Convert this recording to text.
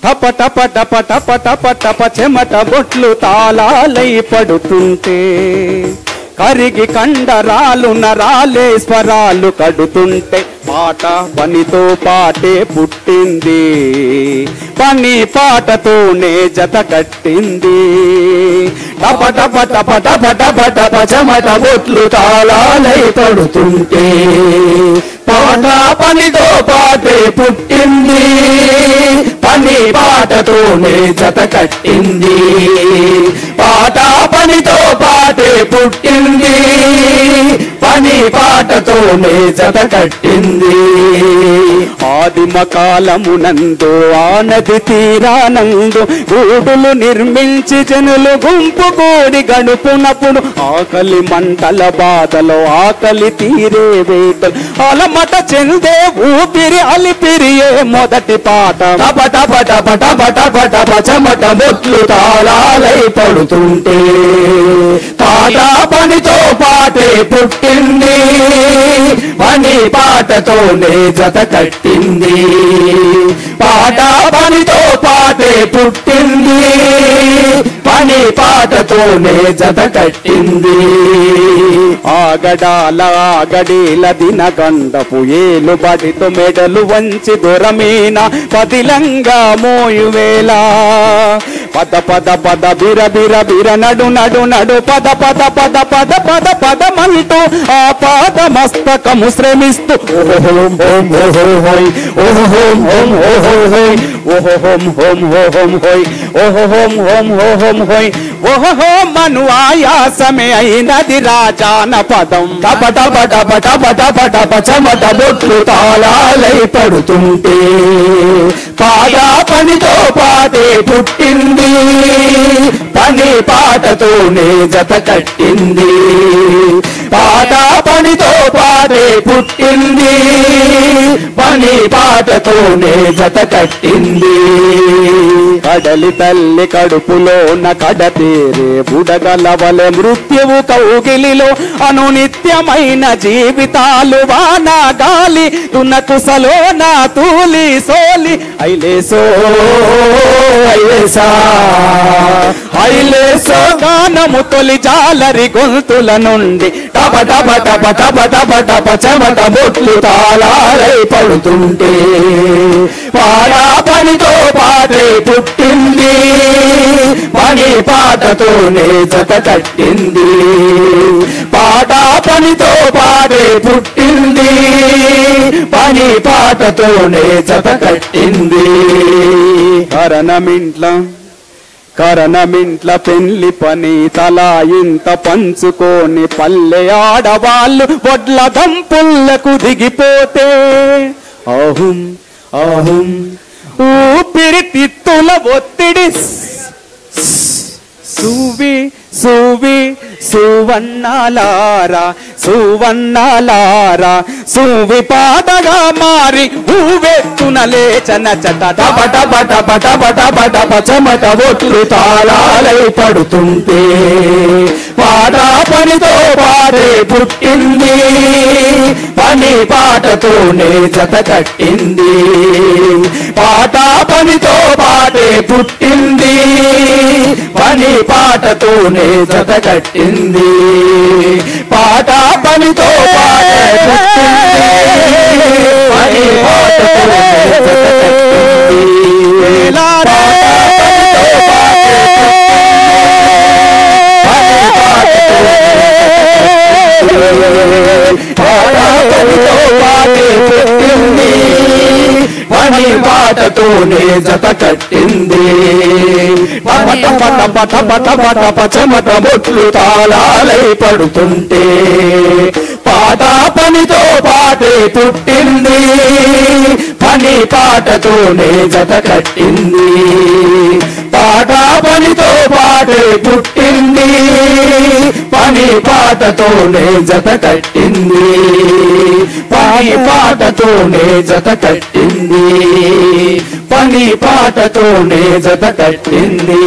టప టప టప టప టప టప చెమట బొట్లు తాళాలై పడుతుంటే కరిగి కండరాలు నరాలే స్వరాలు కడుతుంటే పాట పనితో పాటే పుట్టింది పని పాటతోనే జత కట్టింది టప టప టప టప టప టప చెమట బొట్లు తాళాలై పడుతుంటే పాట పనితో పాటే పుట్టింది పని పాటతోనే జత కట్టింది పాట పనితో పాటే పుట్టింది పని పాటతోనే జత కట్టింది ఆదిమ కాలమునందు ఆ నది తీరానందు గూడులు నిర్మించి జనులు గుంపు కూడి గడుపునప్పుడు ఆకలి మంటల బాధలో ఆకలి తీరే వేటలు అలమట చెందే ఊపిరి అలిపిరియే మొదటి పాట టప టప టప టప టప టప చెమట బొట్లు తాళాలై పడుతుంటే పాట పనితో పాటే పుట్టింది పని పాటతోనే జత కట్టింది పాట పనితో పాటే పుట్టింది పని పాటతోనే జత కట్టింది ఆగడాల ఆగడీల దినగండపు ఏలు బడితో మెడలు వంచి దొరమీన పదిలంగా మోయువేళ పద పద పద బిర బిర బిర నడు నడు నడు పద పద పద పద పద పదమంటూ ఆ పాద మస్తకము శ్రమిస్తూ ఓహోం హోం ఓహో హోయ్ ఓహోం హోం ఓహో హోయ్ ఓహోం హోం ఓహోం హోయ్ ఓహోం హోం ఓహోం హోయ్ ఓహోం మను ఆయాసమే అయినది రాజాన పదం టప టప టప టప టప టప చెమట బొట్లు తాళాలై పడుతుంటే పాట పనితో పాటే పుట్టింది పని పాటతోనే జత కట్టింది పాట పనితో పాటే పుట్టింది పని పాటతోనే జత కట్టింది కడలి తల్లి కడుపులోన కడతీరే బుడగల వలె మృత్యువు కౌగిలిలో అనునిత్యమైన జీవితాలు వాన గాలి తునకుసలో నా తూలి సోలి ఐలేసో ఐలేసా ఐలేసో గానము తొలి జాలరి గొంతుల నుండి టప టప టప టప టప టప చెమట బొట్లు తాళాలై పడుతుంటే పాట పనితో పాటే పుట్టింది పని పాటతోనే జత కట్టింది పాట పనితో పాటే పుట్టింది పని పాటతోనే జత కట్టింది కరణమింట్ల పెళ్లి పని తలా ఇంత పంచుకొని పల్లె ఆడవాళ్ళు వడ్ల దంపుళ్లకు దిగిపోతే ఆహుం ఆహుం ఊపిరితిత్తుల ఒత్తిడి సూవి సూవి సువన్నాలారా సువన్నాలారా సూవి పాటగా మారి ఊవెత్తున లేచన చట టప టప టప టప టప టప చెమట బొట్లు తాళాలై పడుతుంటే పాట పనితో పాటే పుట్టింది పని పాటతోనే జత కట్టింది పాట పనితో పాటే పుట్టింది పని పాటతోనే జత కట్టింది పాట పనితో పాటే పుట్టింది పని పాటతోనే జత కట్టింది పని పాటతోనే జత కట్టింది పట పట పట పట పట చెమట బొట్లు తాళాలై పడుతుంటే పాట పనితో పాటే పుట్టింది పని పాటతోనే జత కట్టింది పాట పనితో పాటే పుట్టింది పని పాటతోనే జత కట్టింది పని పాటతోనే జత కట్టింది పని పాటతోనే జత కట్టింది